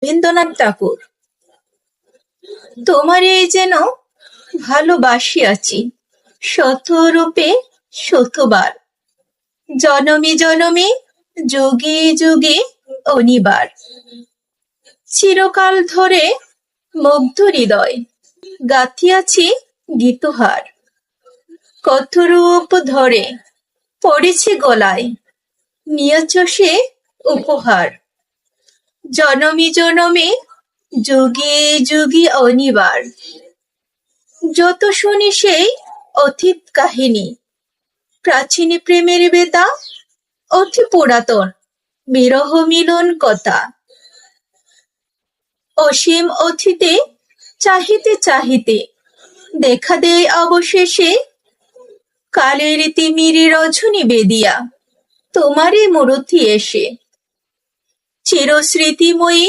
রবীন্দ্রনাথ ঠাকুর। তোমার এই যেন ভালোবাসিয়াছি শতরূপে শতবার, জনমে জনমে যুগে যুগে অনিবার। চিরকাল ধরে মুগ্ধ হৃদয় গাথিয়াছি গীতহার, কত রূপ ধরে পড়েছে গলায় নিয়েছ সে উপহার। জনমে জনমে যুগে যুগে অনিবার, যত শুনি সেই অতীত কাহিনী, প্রাচীন প্রেমের বেতা অতি পুরাতন বিরহ মিলন কথা। অসীম অতীতে চাহিতে চাহিতে দেখা দেয় অবশেষে কালের তিমির রজনী বেদিয়া তোমারই মূরতি এসে। চিরস্মৃতিময়ী